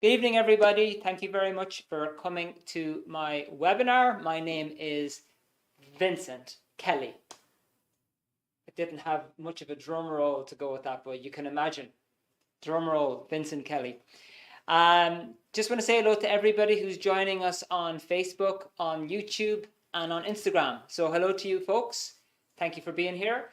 Good evening, everybody. Thank you very much for coming to my webinar. My name is Vincent Kelly. I didn't have much of a drum roll to go with that, but you can imagine. Drum roll, Vincent Kelly. Just want to say hello to everybody who's joining us on Facebook, on YouTube, and on Instagram. So hello to you folks. Thank you for being here.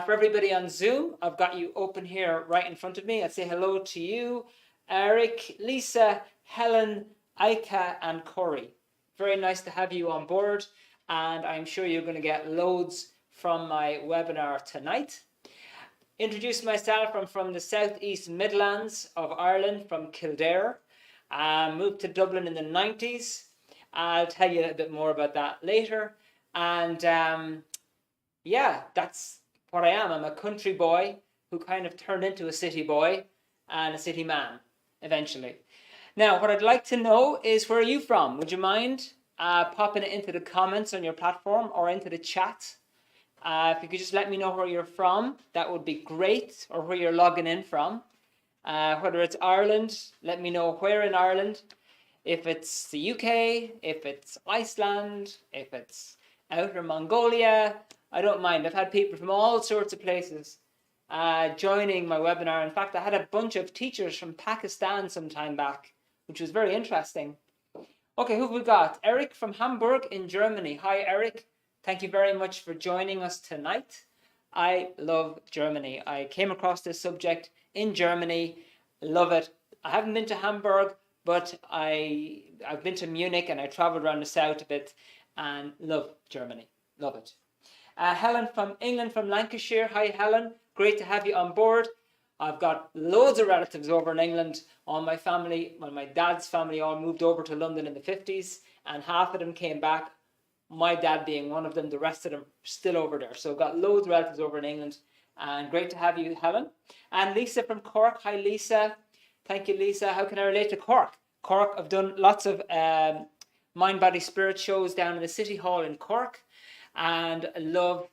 For everybody on Zoom, I've got you open here right in front of me. I'd say hello to you, Eric, Lisa, Helen, Aika, and Corey. Very nice to have you on board, and I'm sure you're going to get loads from my webinar tonight. Introduce myself. I'm from the Southeast Midlands of Ireland, from Kildare. Moved to Dublin in the 90s. I'll tell you a bit more about that later. And yeah, that's what I am. I'm a country boy who kind of turned into a city boy and a city man eventually. Now, what I'd like to know is, where are you from? Would you mind popping it into the comments on your platform or into the chat? If you could just let me know where you're from, that would be great, or where you're logging in from. Whether it's Ireland, let me know where in Ireland. If it's the UK, if it's Iceland, if it's outer Mongolia, I don't mind. I've had people from all sorts of places joining my webinar. In fact, I had a bunch of teachers from Pakistan some time back, which was very interesting. Okay, who have we got? Eric from Hamburg in Germany. Hi, Eric. Thank you very much for joining us tonight. I love Germany. I came across this subject in Germany. Love it. I haven't been to Hamburg, but I've been to Munich, and I traveled around the south a bit, and love Germany. Love it. Helen from England, from Lancashire. Hi, Helen. Great to have you on board. I've got loads of relatives over in England. All my family, well, my dad's family all moved over to London in the 50s, and half of them came back. My dad being one of them, the rest of them still over there. So I've got loads of relatives over in England, and great to have you, Helen. And Lisa from Cork. Hi, Lisa. Thank you, Lisa. How can I relate to Cork? Cork, I've done lots of mind, body, spirit shows down in the City Hall in Cork, and love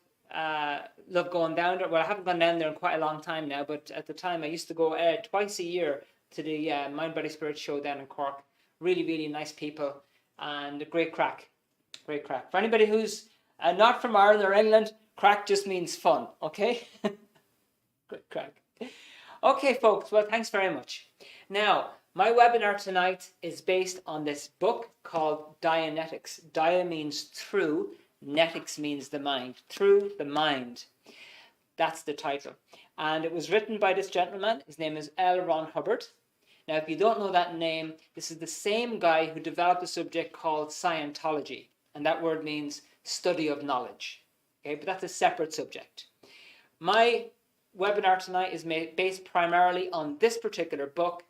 going down there. Well, I haven't gone down there in quite a long time now, but at the time I used to go twice a year to the mind, body, spirit show down in Cork. Really, really nice people, and a great crack. Great crack. For anybody who's not from Ireland or England, crack just means fun, okay? Great crack. Okay, folks, well, thanks very much. Now, my webinar tonight is based on this book called Dianetics. Dia means through, netics means the mind. Through the mind. That's the title. And it was written by this gentleman. His name is L. Ron Hubbard. Now, if you don't know that name, this is the same guy who developed a subject called Scientology. And that word means study of knowledge. Okay, but that's a separate subject. My webinar tonight is based primarily on this particular book,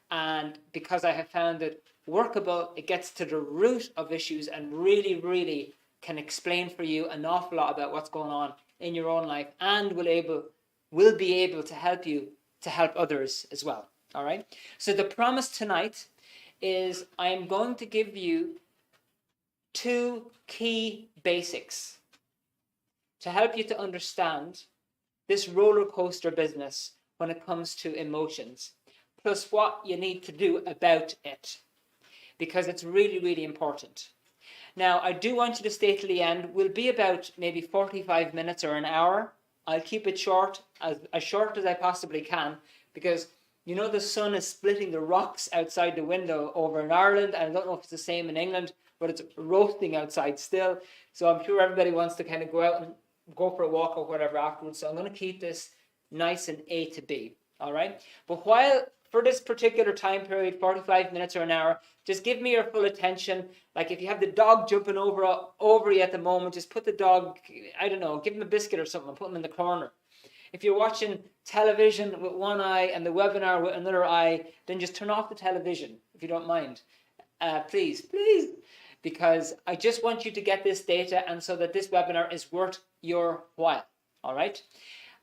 and because I have found it workable, it gets to the root of issues and really, really can explain for you an awful lot about what's going on in your own life, and will be able to help you to help others as well. All right. So the promise tonight is I am going to give you 2 key basics to help you to understand this roller coaster business when it comes to emotions, plus what you need to do about it, because it's really, really important. Now, I do want you to stay till the end. We'll be about maybe 45 minutes or an hour. I'll keep it short as short as I possibly can, because you know the sun is splitting the rocks outside the window over in Ireland, and I don't know if it's the same in England, but it's roasting outside still. So I'm sure everybody wants to kind of go out and go for a walk or whatever afterwards. So I'm going to keep this nice and A to B. All right. But while for this particular time period, 45 minutes or an hour, just give me your full attention. Like if you have the dog jumping over you at the moment, just put the dog, I don't know, give him a biscuit or something and put him in the corner. If you're watching television with one eye and the webinar with another eye, then just turn off the television if you don't mind. Please, because I just want you to get this data, and so that this webinar is worth your while. All right.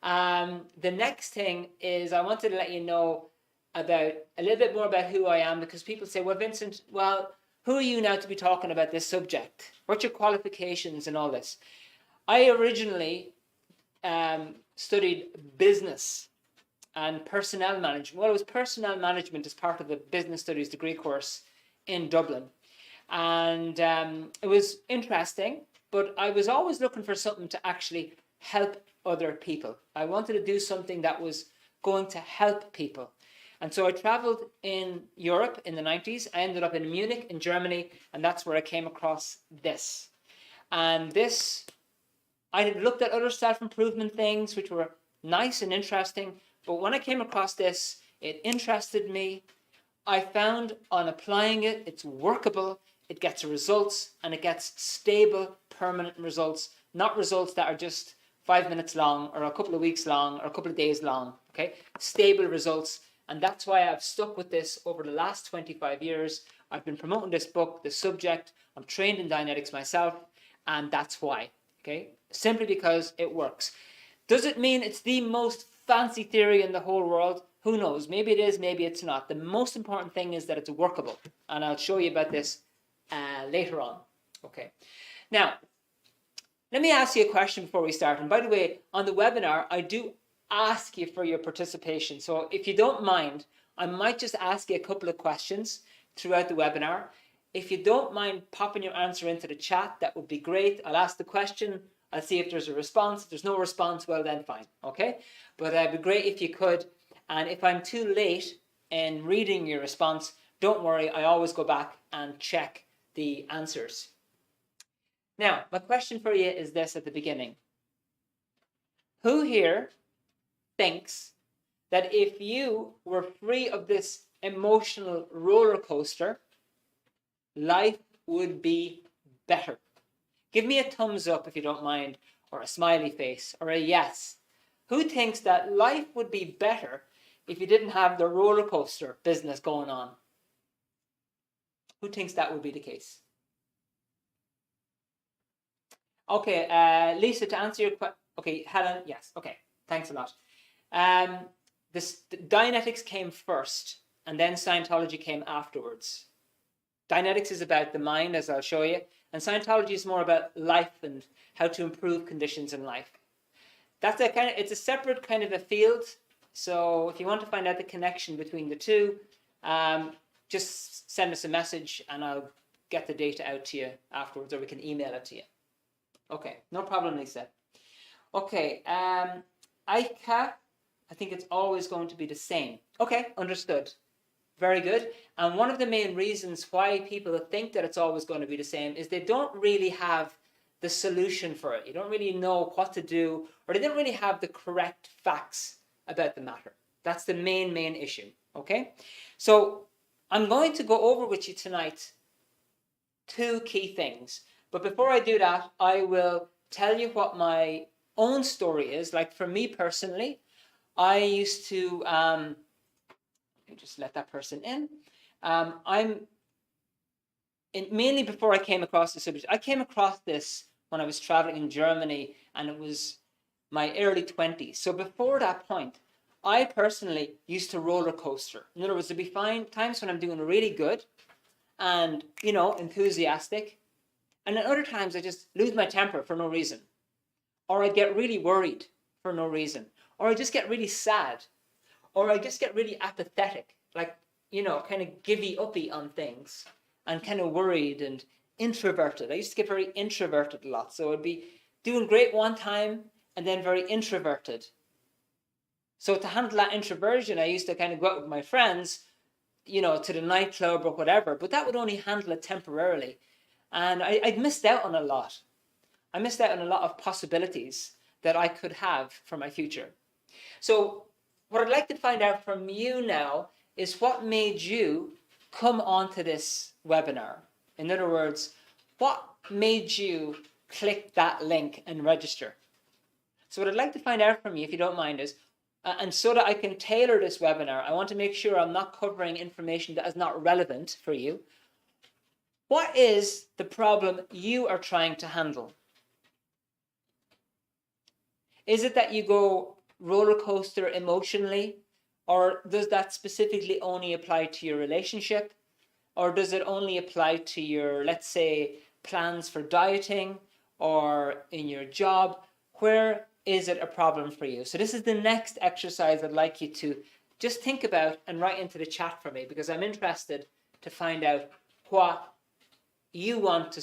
The next thing is I wanted to let you know about a little bit more about who I am, because people say, well, Vincent, well, who are you now to be talking about this subject? What's your qualifications and all this? I originally studied business and personnel management. Well, it was personnel management as part of the business studies degree course in Dublin. And it was interesting, but I was always looking for something to actually help other people. I wanted to do something that was going to help people. And so I traveled in Europe in the 90s. I ended up in Munich in Germany, and that's where I came across this. And this, I had looked at other self-improvement things, which were nice and interesting. But when I came across this, it interested me. I found on applying it, it's workable, it gets results, and it gets stable, permanent results, not results that are just 5 minutes long or a couple of weeks long or a couple of days long, okay? Stable results. And that's why I've stuck with this over the last 25 years. I've been promoting this book, the subject. I'm trained in Dianetics myself, and that's why, okay? Simply because it works. Does it mean it's the most fancy theory in the whole world? Who knows? Maybe it is, maybe it's not. The most important thing is that it's workable. And I'll show you about this later on. Okay. Now, let me ask you a question before we start. And by the way, on the webinar, I do ask you for your participation. So if you don't mind, I might just ask you a couple of questions throughout the webinar. If you don't mind popping your answer into the chat, that would be great. I'll ask the question. I'll see if there's a response. If there's no response, well then fine. Okay. But it'd be great if you could. And if I'm too late in reading your response, don't worry, I always go back and check the answers. Now, my question for you is this at the beginning. Who here thinks that if you were free of this emotional roller coaster, life would be better? Give me a thumbs up if you don't mind, or a smiley face, or a yes. Who thinks that life would be better if you didn't have the roller coaster business going on? Who thinks that would be the case? Okay, Lisa, to answer your question. Okay, Helen, yes. Okay, thanks a lot. Dianetics came first, and then Scientology came afterwards. Dianetics is about the mind, as I'll show you, and Scientology is more about life and how to improve conditions in life. That's it's a separate kind of a field. So if you want to find out the connection between the two, just send us a message and I'll get the data out to you afterwards, or we can email it to you. Okay, no problem, Lisa. Okay, Aika, I think it's always going to be the same. Okay, understood. Very good. And one of the main reasons why people think that it's always going to be the same is they don't really have the solution for it. You don't really know what to do, or they don't really have the correct facts about the matter. That's the main issue. Okay, so I'm going to go over with you tonight 2 key things. But before I do that, I will tell you what my own story is. Like for me personally, I used to just let that person in. Mainly before I came across the subject, I came across this when I was traveling in Germany, and it was my early 20s. So before that point, I personally used to roller coaster. In other words, there'd be times when I'm doing really good and, you know, enthusiastic. And then other times I just lose my temper for no reason. Or I get really worried for no reason. Or I just get really sad. Or I just get really apathetic. Like, you know, kind of givey-uppy on things. And kind of worried and introverted. I used to get very introverted a lot. So I'd be doing great one time and then very introverted. So to handle that introversion, I used to kind of go out with my friends, you know, to the nightclub or whatever. But that would only handle it temporarily. And I'd missed out on a lot. I missed out on a lot of possibilities that I could have for my future. So what I'd like to find out from you now is what made you come onto this webinar. In other words, what made you click that link and register? So what I'd like to find out from you, if you don't mind, is, and so that I can tailor this webinar, I want to make sure I'm not covering information that is not relevant for you. What is the problem you are trying to handle? Is it that you go roller coaster emotionally? Or does that specifically only apply to your relationship? Or does it only apply to your, let's say, plans for dieting or in your job? Where is it a problem for you? So this is the next exercise I'd like you to just think about and write into the chat for me, because I'm interested to find out what you want to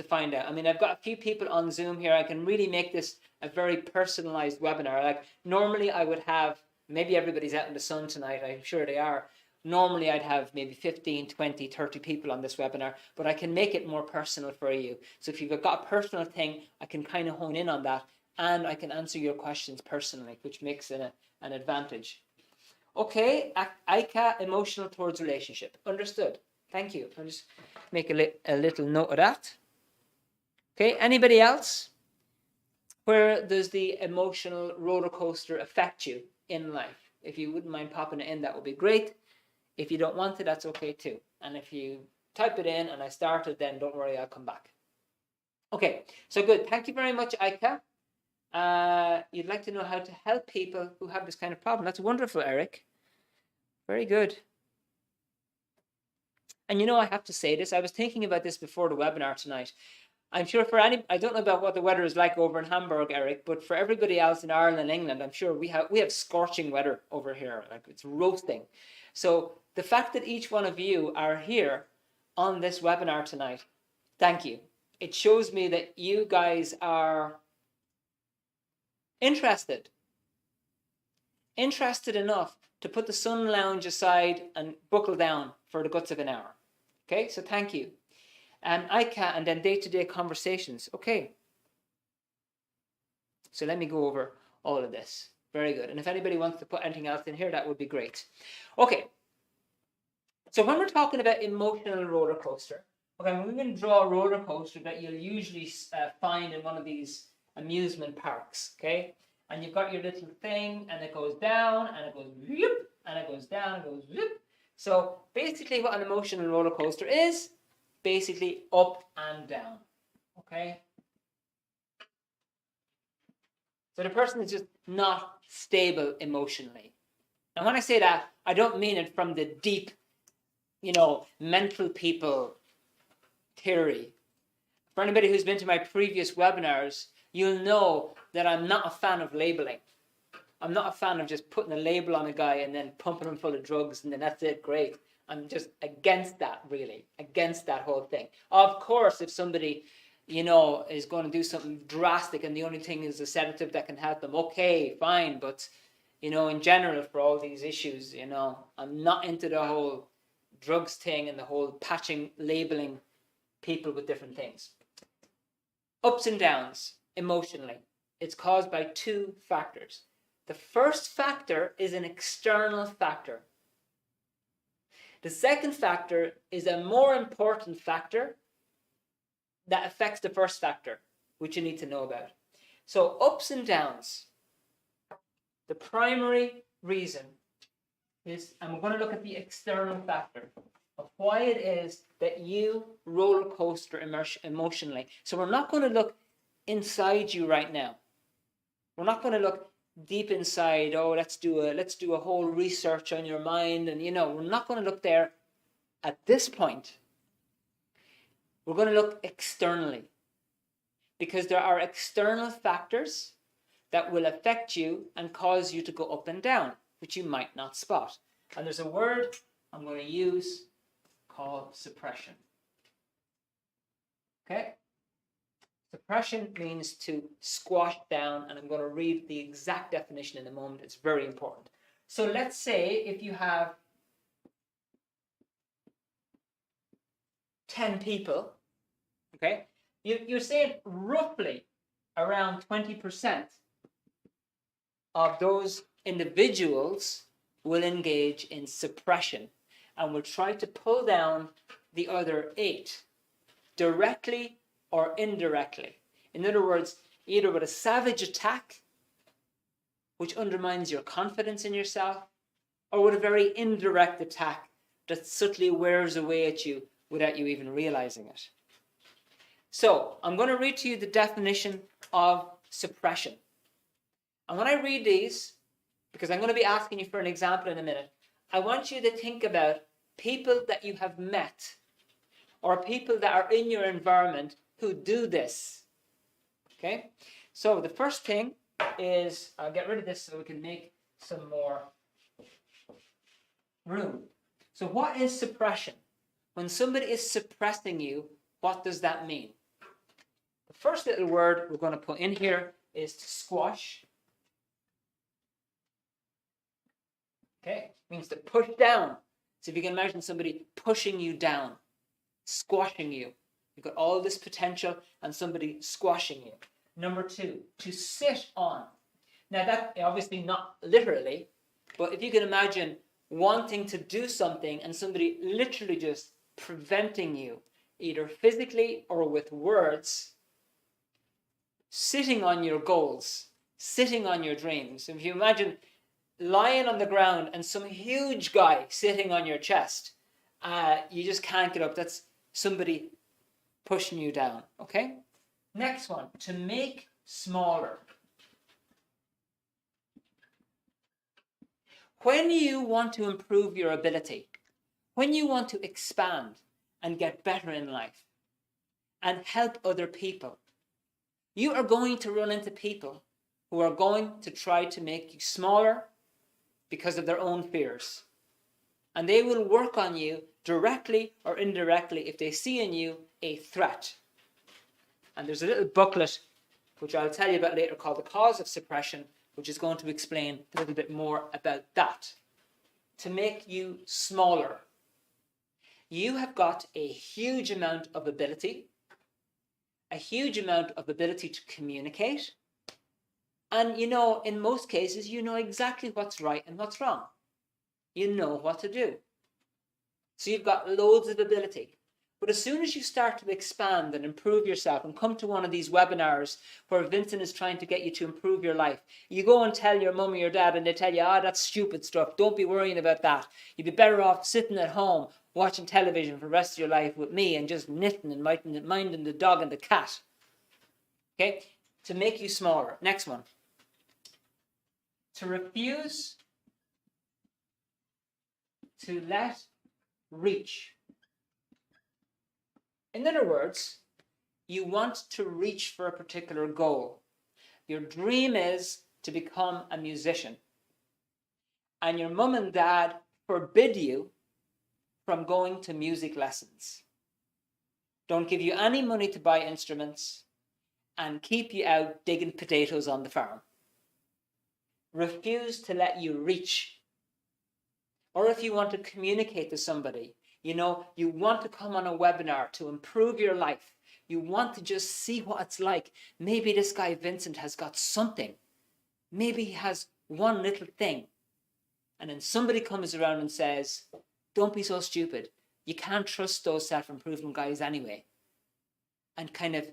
find out. I mean, I've got a few people on Zoom here. I can really make this a very personalized webinar. Like normally I would have, maybe everybody's out in the sun tonight, I'm sure they are. Normally I'd have maybe 15, 20, 30 people on this webinar, but I can make it more personal for you. So if you've got a personal thing, I can kind of hone in on that, and I can answer your questions personally, which makes it an advantage. Okay, Aika, emotional towards relationship. Understood. Thank you. I'll just make a little note of that. Okay, anybody else? Where does the emotional roller coaster affect you in life? If you wouldn't mind popping it in, that would be great. If you don't want it, that's okay too. And if you type it in and I started, then don't worry, I'll come back. Okay, so good. Thank you very much, Aika. You'd like to know how to help people who have this kind of problem. That's wonderful, Eric. Very good. And you know, I have to say this. I was thinking about this before the webinar tonight. I'm sure for I don't know about what the weather is like over in Hamburg, Eric, but for everybody else in Ireland and England, I'm sure we have scorching weather over here. Like it's roasting. So the fact that each one of you are here on this webinar tonight, thank you. It shows me that you guys are interested enough to put the sun lounge aside and buckle down for the guts of an hour. Okay, so thank you. ICA and then day-to-day conversations. Okay. So let me go over all of this. Very good. And if anybody wants to put anything else in here, that would be great. Okay. So when we're talking about emotional roller coaster, okay, we're going to draw a roller coaster that you'll usually find in one of these amusement parks. Okay. And you've got your little thing, and it goes down, and it goes whoop, and it goes down, and it goes whoop. So basically what an emotional roller coaster is, basically up and down, okay? So the person is just not stable emotionally. And when I say that, I don't mean it from the deep, mental people theory. For anybody who's been to my previous webinars, you'll know that I'm not a fan of labeling. I'm not a fan of just putting a label on a guy and then pumping him full of drugs and then that's it, great. I'm just against that, really, against that whole thing. Of course, if somebody, is going to do something drastic and the only thing is a sedative that can help them, okay, fine. But, in general, for all these issues, I'm not into the whole drugs thing and the whole patching, labeling people with different things. Ups and downs emotionally. It's caused by two factors. The first factor is an external factor. The second factor is a more important factor that affects the first factor, which you need to know about. So ups and downs. The primary reason is, and we're going to look at the external factor of why it is that you roller coaster emotionally. So we're not going to look inside you right now. We're not going to look deep inside. Oh, let's do a whole research on your mind, and we're not going to look there at this point. We're going to look externally, because there are external factors that will affect you and cause you to go up and down, which you might not spot. And there's a word I'm going to use called suppression. Okay? Suppression means to squash down, and I'm going to read the exact definition in a moment. It's very important. So let's say if you have 10 people, okay, you're saying roughly around 20% of those individuals will engage in suppression and will try to pull down the other 8 directly or indirectly. In other words, either with a savage attack, which undermines your confidence in yourself, or with a very indirect attack that subtly wears away at you without you even realizing it. So, I'm going to read to you the definition of suppression. And when I read these, because I'm going to be asking you for an example in a minute, I want you to think about people that you have met or people that are in your environment who do this. Okay? So the first thing is, I'll get rid of this so we can make some more room. So what is suppression? When somebody is suppressing you, what does that mean? The first little word we're going to put in here is to squash. Okay, it means to push down. So if you can imagine somebody pushing you down, squashing you. You've got all this potential and somebody squashing you. Number two, to sit on. Now that obviously not literally, but if you can imagine wanting to do something and somebody literally just preventing you, either physically or with words, sitting on your goals, sitting on your dreams. If you imagine lying on the ground and some huge guy sitting on your chest, you just can't get up. That's somebody pushing you down, okay? Next one, to make smaller. When you want to improve your ability, when you want to expand and get better in life and help other people, you are going to run into people who are going to try to make you smaller because of their own fears. And they will work on you directly or indirectly if they see in you a threat. And there's a little booklet, which I'll tell you about later, called The Cause of Suppression, which is going to explain a little bit more about that. To make you smaller. You have got a huge amount of ability, a huge amount of ability to communicate. And in most cases, you know exactly what's right and what's wrong. You know what to do. So you've got loads of ability. But as soon as you start to expand and improve yourself and come to one of these webinars where Vincent is trying to get you to improve your life, you go and tell your mum or your dad and they tell you, that's stupid stuff. Don't be worrying about that. You'd be better off sitting at home watching television for the rest of your life with me and just knitting and minding the dog and the cat. Okay? To make you smaller. Next one. To refuse to let reach. In other words, you want to reach for a particular goal. Your dream is to become a musician. And your mum and dad forbid you from going to music lessons. Don't give you any money to buy instruments and keep you out digging potatoes on the farm. Refuse to let you reach. Or if you want to communicate to somebody, you want to come on a webinar to improve your life. You want to just see what it's like. Maybe this guy Vincent has got something. Maybe he has one little thing. And then somebody comes around and says, don't be so stupid. You can't trust those self-improvement guys anyway. And kind of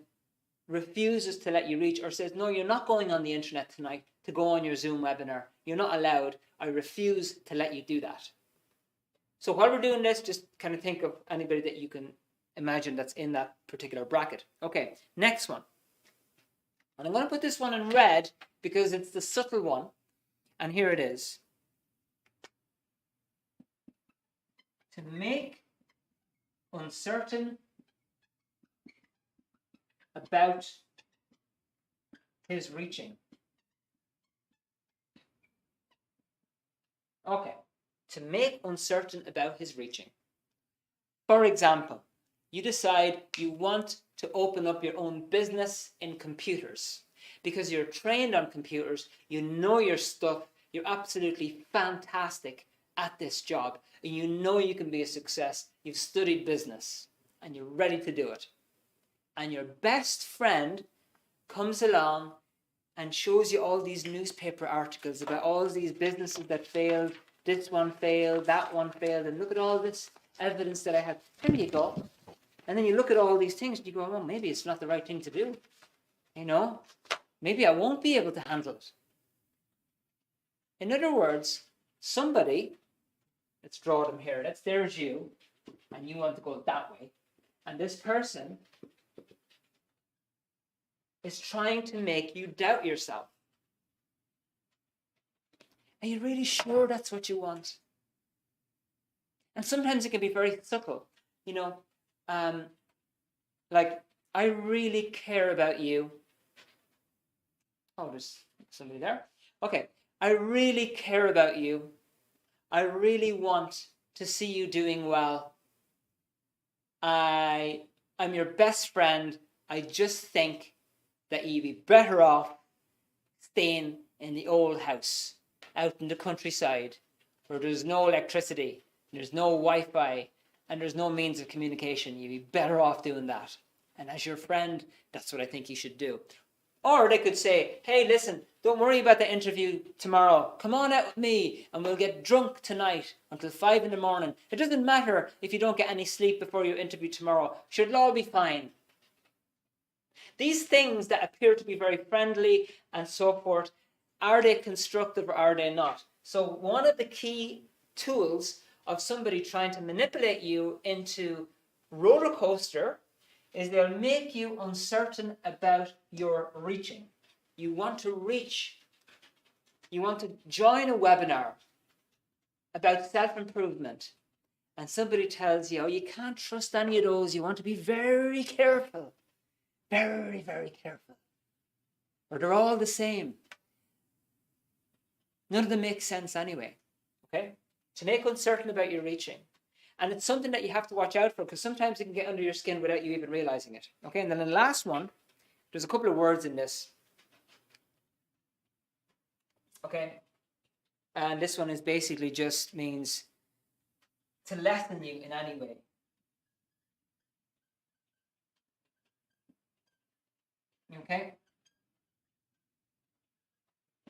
refuses to let you reach, or says, no, you're not going on the internet tonight to go on your Zoom webinar. You're not allowed. I refuse to let you do that. So while we're doing this, just kind of think of anybody that you can imagine that's in that particular bracket. Okay, next one. And I'm going to put this one in red because it's the subtle one. And here it is. To make uncertain about his reaching. Okay, to make uncertain about his reaching. For example, you decide you want to open up your own business in computers because you're trained on computers, you know your stuff, you're absolutely fantastic at this job, and you know you can be a success. You've studied business and you're ready to do it. And your best friend comes along and shows you all these newspaper articles about all these businesses that failed. This one failed, that one failed, and look at all this evidence that I have. There you go. And then you look at all these things and you go, well, maybe it's not the right thing to do. Maybe I won't be able to handle it. In other words, somebody, let's draw them here. There's you, and you want to go that way. And this person is trying to make you doubt yourself. Are you really sure that's what you want? And sometimes it can be very subtle. Like, I really care about you. Oh, there's Somebody there? Okay. I really care about you. I really want to see you doing well. I'm your best friend. I just think that you'd be better off staying in the old house out in the countryside where there's no electricity, there's no Wi-Fi, and there's no means of communication. You'd be better off doing that. And as your friend, that's what I think you should do. Or they could say, hey, listen, don't worry about the interview tomorrow. Come on out with me and we'll get drunk tonight until 5 in the morning. It doesn't matter if you don't get any sleep before your interview tomorrow. Sure, it'll all be fine. These things that appear to be very friendly and so forth, are they constructive or are they not? So one of the key tools of somebody trying to manipulate you into roller coaster is they'll make you uncertain about your reaching. You want to reach. You want to join a webinar about self-improvement. And somebody tells you, oh, you can't trust any of those. You want to be very careful. Very, very careful. Or they're all the same. None of them make sense anyway. Okay? To make uncertain about your reaching. And it's something that you have to watch out for because sometimes it can get under your skin without you even realizing it. Okay, and then the last one, there's a couple of words in this. Okay, and this one is basically just means to lessen you in any way. Okay?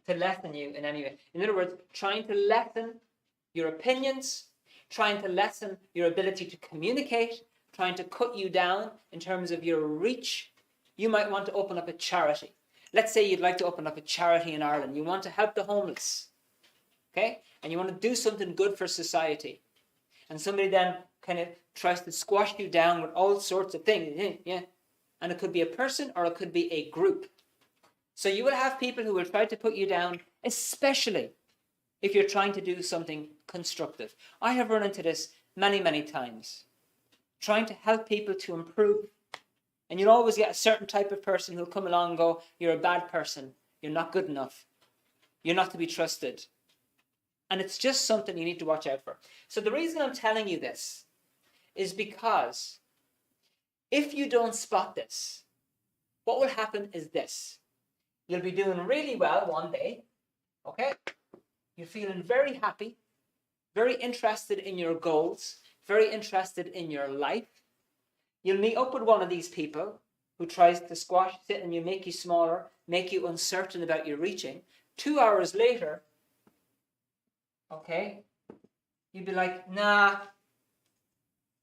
To lessen you in any way. In other words, trying to lessen your opinions, trying to lessen your ability to communicate, trying to cut you down in terms of your reach. You might want to open up a charity. Let's say you'd like to open up a charity in Ireland. You want to help the homeless, okay? And you want to do something good for society. And somebody then kind of tries to squash you down with all sorts of things. Yeah. And it could be a person or it could be a group. So you will have people who will try to put you down, especially if you're trying to do something constructive. I have run into this many, many times. Trying to help people to improve. And you'll always get a certain type of person who'll come along and go, you're a bad person. You're not good enough. You're not to be trusted. And it's just something you need to watch out for. So the reason I'm telling you this is because if you don't spot this, what will happen is this. You'll be doing really well one day, okay? You're feeling very happy, very interested in your goals, very interested in your life. You'll meet up with one of these people who tries to squash it and you make you smaller, make you uncertain about your reaching. 2 hours later, okay, you'd be like, nah,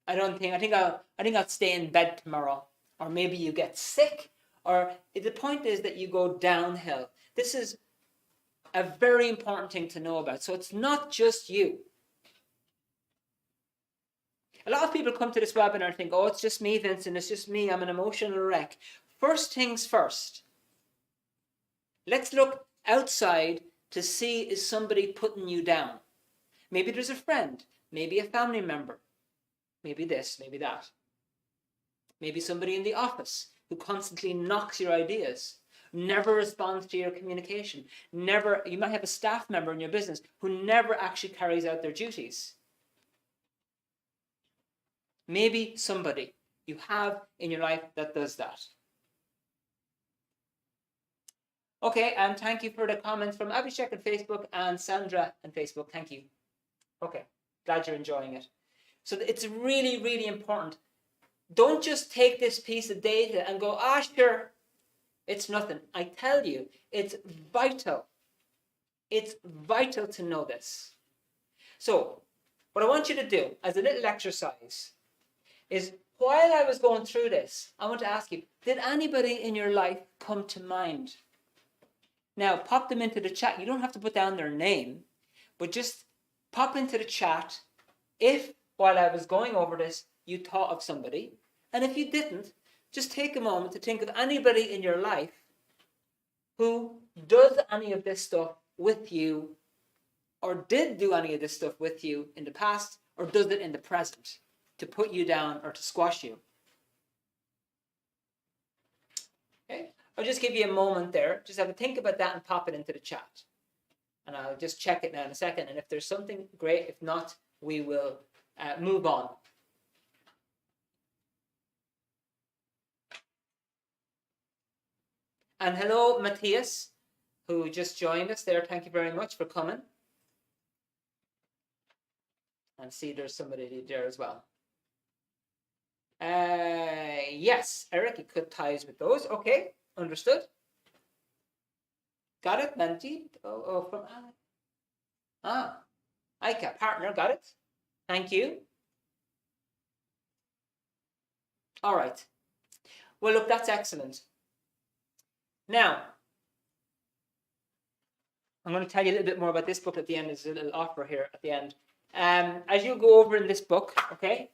I think I'll stay in bed tomorrow. Or maybe you get sick, or the point is that you go downhill. This is a very important thing to know about. So it's not just you. A lot of people come to this webinar and think, oh, it's just me, Vincent. It's just me. I'm an emotional wreck. First things first. Let's look outside to see, is somebody putting you down? Maybe there's a friend. Maybe a family member. Maybe this, maybe that. Maybe somebody in the office who constantly knocks your ideas. Never responds to your communication. You might have a staff member in your business who never actually carries out their duties. Maybe somebody you have in your life that does that. Okay, and thank you for the comments from Abhishek on Facebook and Sandra on Facebook. Thank you. Okay, glad you're enjoying it. So it's really, really important. Don't just take this piece of data and go, sure, it's nothing. I tell you, it's vital. It's vital to know this. So what I want you to do as a little exercise is, while I was going through this, I want to ask you, did anybody in your life come to mind? Now, pop them into the chat. You don't have to put down their name, but just pop into the chat if, while I was going over this, you thought of somebody. And if you didn't, just take a moment to think of anybody in your life who does any of this stuff with you, or did do any of this stuff with you in the past, or does it in the present to put you down or to squash you. Okay? I'll just give you a moment there. Just have a think about that and pop it into the chat. And I'll just check it now in a second. And if there's something, great. If not, we will move on. And hello, Matthias, who just joined us there. Thank you very much for coming. And see, there's somebody there as well. Yes, Eric, you could ties with those. Okay, understood. Got it, Manjeet? Oh, from Alex. Ah, Ika, partner, got it. Thank you. All right. Well, look, that's excellent. Now, I'm going to tell you a little bit more about this book at the end. There's a little offer here at the end. As you go over in this book, okay,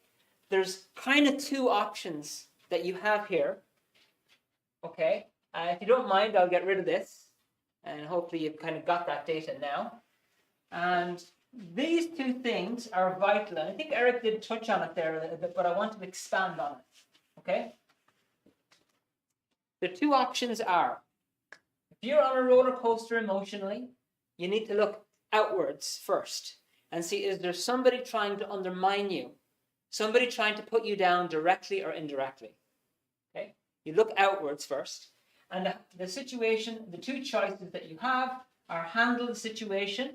there's kind of two options that you have here. Okay, if you don't mind, I'll get rid of this. And hopefully you've kind of got that data now. And these two things are vital. And I think Eric did touch on it there a little bit, but I want to expand on it. Okay? The two options are, if you're on a roller coaster emotionally, you need to look outwards first and see, is there somebody trying to undermine you? Somebody trying to put you down directly or indirectly? Okay? You look outwards first. And the situation, the two choices that you have are handle the situation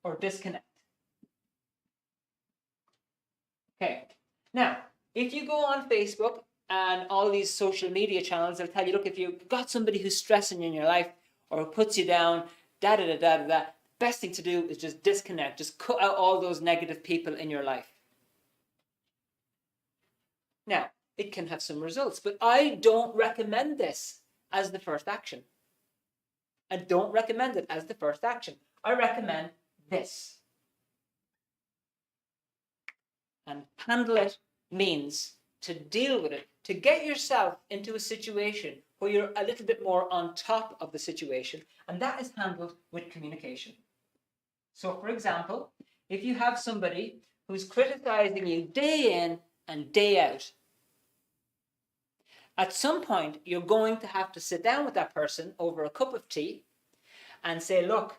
or disconnect. Okay. Now, if you go on Facebook and all these social media channels, they'll tell you, look, if you've got somebody who's stressing you in your life or puts you down, best thing to do is just disconnect. Just cut out all those negative people in your life. Now, it can have some results, but I don't recommend this as the first action. I don't recommend it as the first action. I recommend this. And handle it means to deal with it, to get yourself into a situation where you're a little bit more on top of the situation, and that is handled with communication. So, for example, if you have somebody who's criticizing you day in and day out, at some point, you're going to have to sit down with that person over a cup of tea and say, look,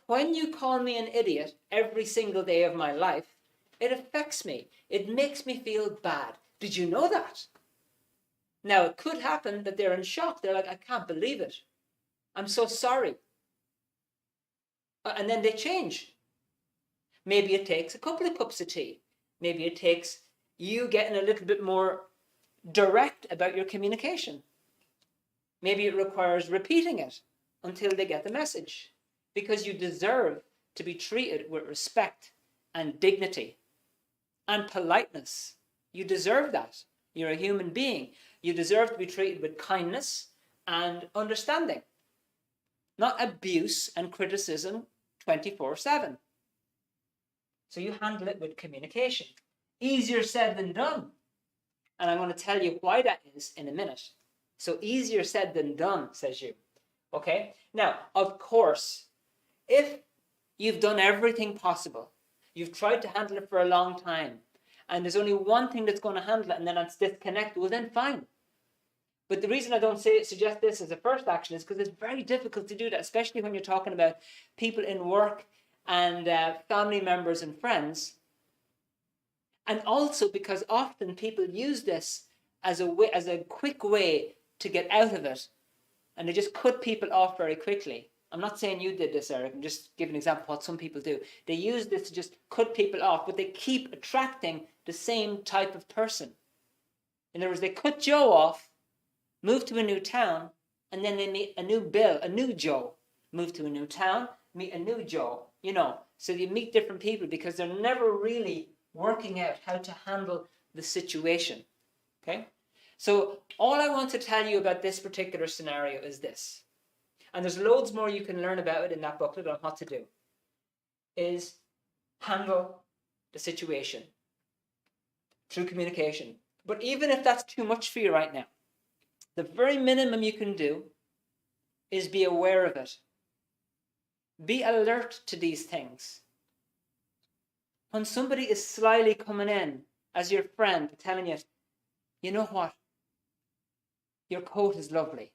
when you call me an idiot every single day of my life, it affects me. It makes me feel bad. Did you know that? Now, it could happen that they're in shock. They're like, I can't believe it. I'm so sorry. And then they change. Maybe it takes a couple of cups of tea. Maybe it takes you getting a little bit more direct about your communication. Maybe it requires repeating it until they get the message, because you deserve to be treated with respect and dignity and politeness. You deserve that. You're a human being. You deserve to be treated with kindness and understanding, not abuse and criticism 24/7. So you handle it with communication. Easier said than done. And I'm going to tell you why that is in a minute. So easier said than done, says you. Okay? Now, of course, if you've done everything possible, you've tried to handle it for a long time, and there's only one thing that's going to handle it, and then it's disconnect, well then fine. But the reason I don't suggest this as a first action is because it's very difficult to do that, especially when you're talking about people in work and family members and friends. And also because often people use this as a quick way to get out of it, and they just cut people off very quickly. I'm not saying you did this, Eric. I'm just giving an example of what some people do. They use this to just cut people off, but they keep attracting the same type of person. In other words, they cut Joe off, move to a new town, and then they meet a new Bill, a new Joe. Move to a new town, meet a new Joe. You know, so you meet different people because they're never really working out how to handle the situation. Okay? So all I want to tell you about this particular scenario is this, and there's loads more you can learn about it in that booklet on what to do, is handle the situation through communication. But even if that's too much for you right now, the very minimum you can do is be aware of it. Be alert to these things. When somebody is slyly coming in as your friend telling you, you know what, your coat is lovely,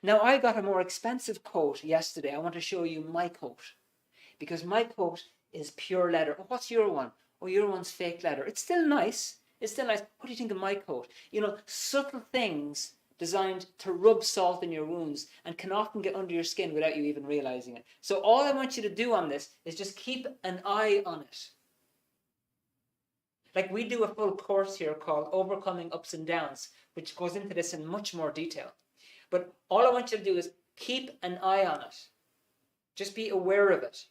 Now, I got a more expensive coat yesterday. I want to show you my coat, because my coat is pure leather. Oh, what's your one? Oh, your one's fake leather. It's still nice. It's still nice. What do you think of my coat? You know, subtle things designed to rub salt in your wounds and can often get under your skin without you even realizing it. So all I want you to do on this is just keep an eye on it. Like, we do a full course here called Overcoming Ups and Downs, which goes into this in much more detail. But all I want you to do is keep an eye on it. Just be aware of it.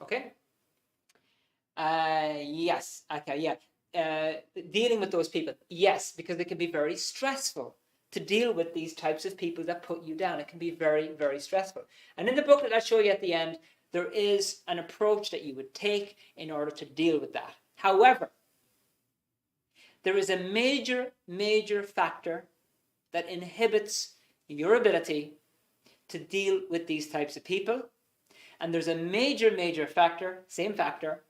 Okay? Yes. Okay, yeah. Dealing with those people. Yes, because it can be very stressful to deal with these types of people that put you down. It can be very, very stressful. And in the booklet I'll show you at the end, there is an approach that you would take in order to deal with that. However, there is a major, major factor that inhibits your ability to deal with these types of people. And there's a major, major factor, same factor,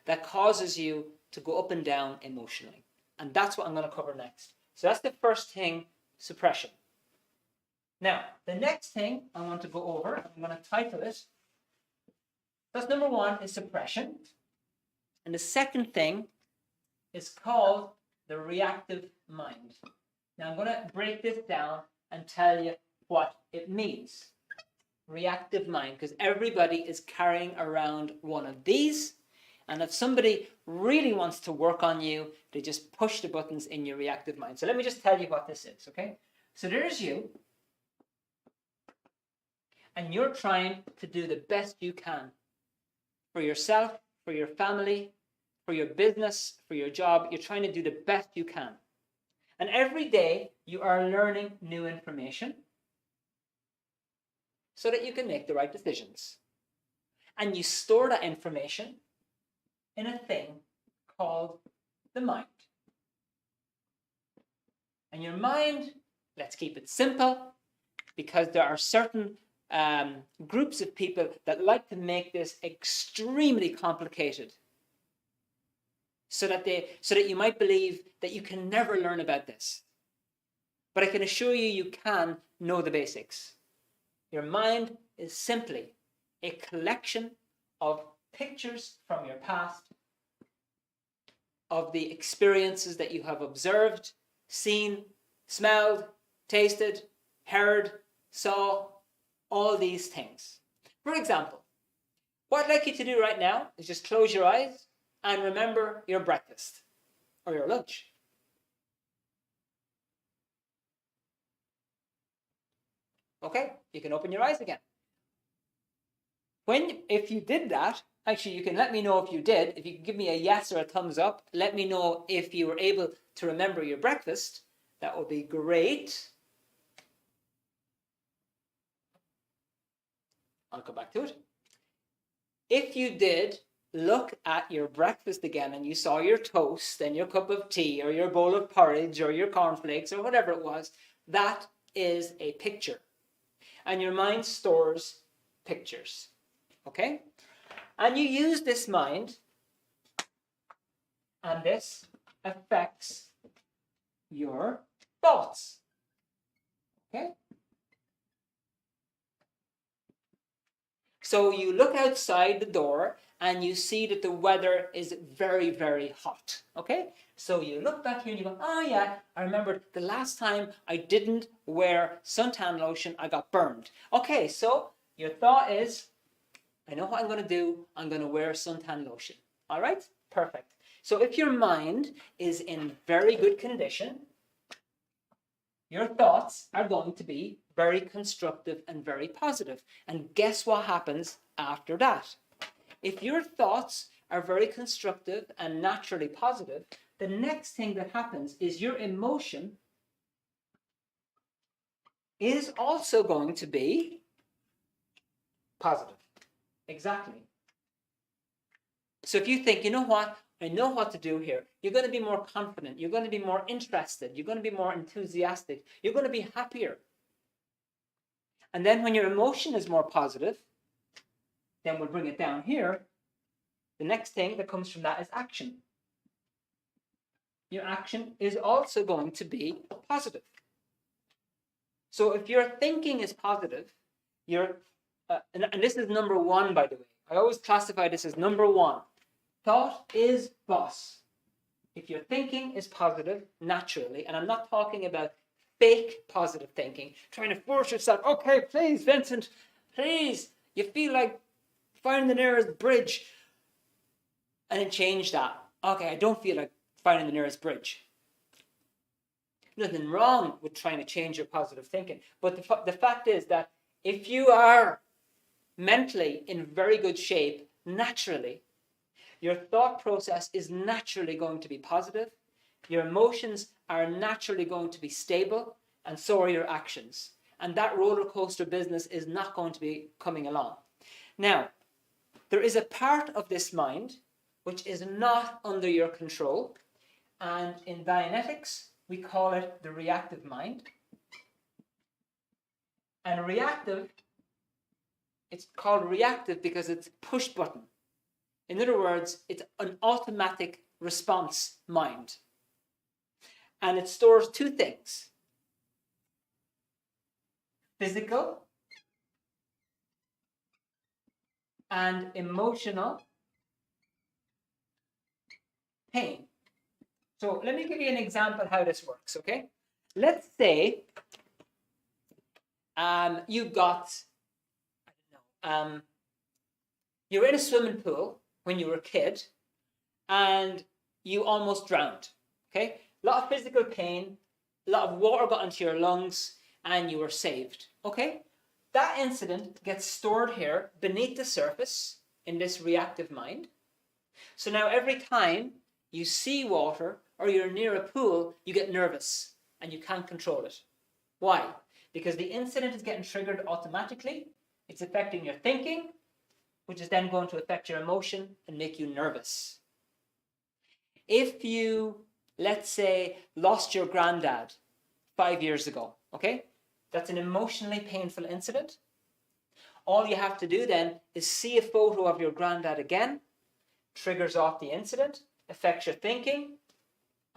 that causes you to go up and down emotionally. And that's what I'm going to cover next. So that's the first thing, suppression. Now, the next thing I want to go over, I'm going to title it. That's number one is suppression. And the second thing is called the reactive mind. Now, I'm going to break this down and tell you what it means. Reactive mind, because everybody is carrying around one of these. And if somebody really wants to work on you, they just push the buttons in your reactive mind. So let me just tell you what this is, okay? So there's you. And you're trying to do the best you can for yourself, for your family, for your business, for your job. You're trying to do the best you can. And every day you are learning new information so that you can make the right decisions. And you store that information in a thing called the mind. And your mind, let's keep it simple, because there are certain groups of people that like to make this extremely complicated, so that you might believe that you can never learn about this. But I can assure you, you can know the basics. Your mind is simply a collection of pictures from your past, of the experiences that you have observed, seen, smelled, tasted, heard, saw, all these things. For example, what I'd like you to do right now is just close your eyes and remember your breakfast or your lunch. Okay, you can open your eyes again. If you did that, actually you can let me know if you did. If you can give me a yes or a thumbs up, let me know if you were able to remember your breakfast. That would be great. I'll come back to it. If you did, look at your breakfast again and you saw your toast and your cup of tea or your bowl of porridge or your cornflakes or whatever it was, that is a picture. And your mind stores pictures. Okay? And you use this mind, and this affects your thoughts. Okay? So you look outside the door and you see that the weather is very, very hot. Okay? So you look back here and you go, oh yeah, I remember the last time I didn't wear suntan lotion, I got burned. Okay, so your thought is, I know what I'm going to do. I'm going to wear suntan lotion. All right? Perfect. So if your mind is in very good condition, your thoughts are going to be very constructive and very positive. And guess what happens after that? If your thoughts are very constructive and naturally positive, the next thing that happens is your emotion is also going to be positive. Exactly. So if you think, you know what, I know what to do here, you're going to be more confident, you're going to be more interested, you're going to be more enthusiastic, you're going to be happier. And then when your emotion is more positive, then we'll bring it down here. The next thing that comes from that is action. Your action is also going to be positive. So if your thinking is positive, and this is number one, by the way. I always classify this as number one. Thought is boss. If your thinking is positive, naturally, and I'm not talking about fake positive thinking, trying to force yourself, okay, please, Vincent, please, you feel like finding the nearest bridge, and then change that. Okay, I don't feel like finding the nearest bridge. Nothing wrong with trying to change your positive thinking, but the fact is that if you are mentally in very good shape, naturally, your thought process is naturally going to be positive, your emotions are naturally going to be stable, and so are your actions. And that roller coaster business is not going to be coming along. Now, there is a part of this mind which is not under your control, and in Dianetics, we call it the reactive mind. And reactive, it's called reactive because it's push button. In other words, it's an automatic response mind. And it stores two things: physical and emotional pain. So let me give you an example how this works, okay? Let's say you've got, you're in a swimming pool when you were a kid and you almost drowned, okay? A lot of physical pain, a lot of water got into your lungs, and you were saved, okay? That incident gets stored here beneath the surface in this reactive mind. So now every time you see water or you're near a pool, you get nervous and you can't control it. Why? Because the incident is getting triggered automatically. It's affecting your thinking, which is then going to affect your emotion and make you nervous. If you, let's say, lost your granddad 5 years ago, okay? That's an emotionally painful incident. All you have to do then is see a photo of your granddad again, triggers off the incident, affects your thinking,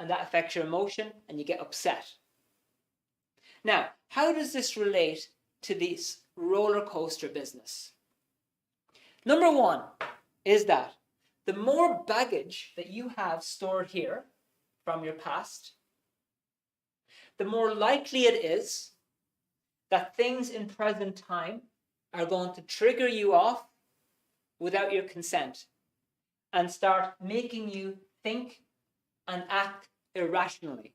and that affects your emotion, and you get upset. Now, how does this relate to this roller coaster business? Number one is that the more baggage that you have stored here from your past, the more likely it is that things in present time are going to trigger you off without your consent and start making you think and act irrationally.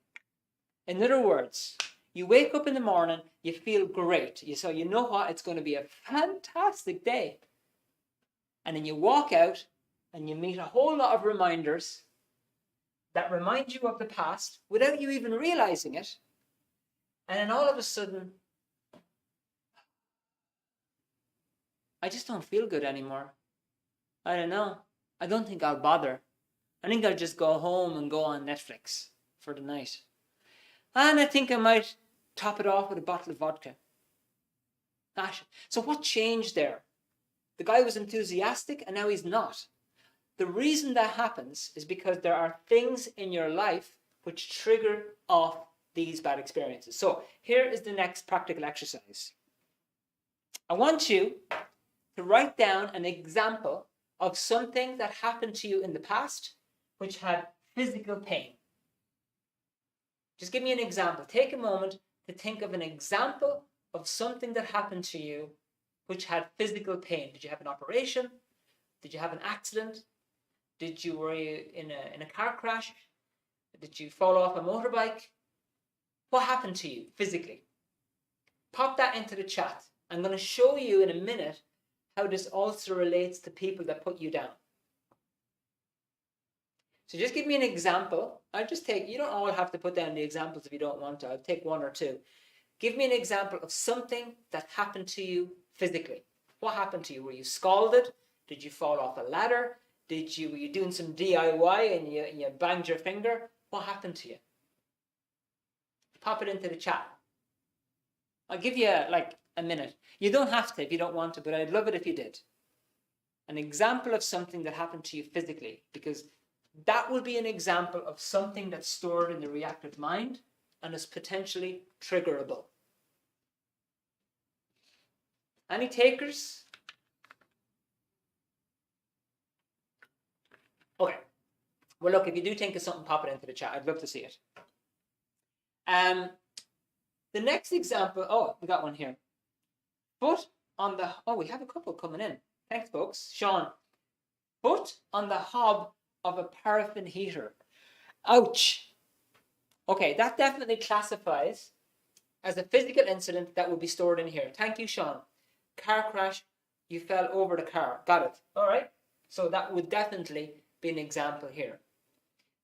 In other words, you wake up in the morning, you feel great. So you know what? It's going to be a fantastic day. And then you walk out and you meet a whole lot of reminders that remind you of the past without you even realizing it. And then all of a sudden, I just don't feel good anymore. I don't know. I don't think I'll bother. I think I'll just go home and go on Netflix for the night. And I think I might top it off with a bottle of vodka. So what changed there? The guy was enthusiastic and now he's not. The reason that happens is because there are things in your life which trigger off these bad experiences. So here is the next practical exercise. I want you to write down an example of something that happened to you in the past which had physical pain. Just give me an example. Take a moment to think of an example of something that happened to you which had physical pain. Did you have an operation? Did you have an accident? Were you in a car crash? Did you fall off a motorbike? What happened to you physically? Pop that into the chat. I'm going to show you in a minute how this also relates to people that put you down. So just give me an example. You don't all have to put down the examples if you don't want to. I'll take one or two. Give me an example of something that happened to you physically. What happened to you? Were you scalded? Did you fall off a ladder? Were you doing some DIY and you banged your finger? What happened to you? Pop it into the chat. I'll give you like a minute. You don't have to if you don't want to, but I'd love it if you did. An example of something that happened to you physically, because that will be an example of something that's stored in the reactive mind and is potentially triggerable. Any takers? Okay. Well, look, if you do think of something, pop it into the chat. I'd love to see it. The next example, oh, we got one here. Foot on the, oh, we have a couple coming in. Thanks, folks. Sean. Foot on the hob of a paraffin heater. Ouch. Okay, that definitely classifies as a physical incident that will be stored in here. Thank you, Sean. Car crash, you fell over the car. Got it. All right. So that would definitely be an example here.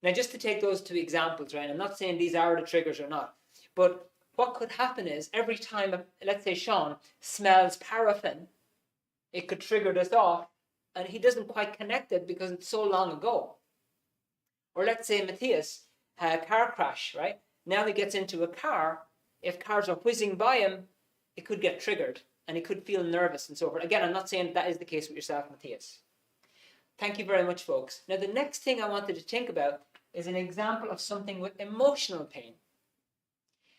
Now, just to take those two examples, right? I'm not saying these are the triggers or not, but what could happen is every time, let's say Sean smells paraffin, it could trigger this off, and he doesn't quite connect it because it's so long ago. Or let's say Matthias had a car crash, right? Now he gets into a car. If cars are whizzing by him, it could get triggered, and he could feel nervous and so forth. Again, I'm not saying that is the case with yourself, Matthias. Thank you very much, folks. Now, the next thing I wanted to think about is an example of something with emotional pain.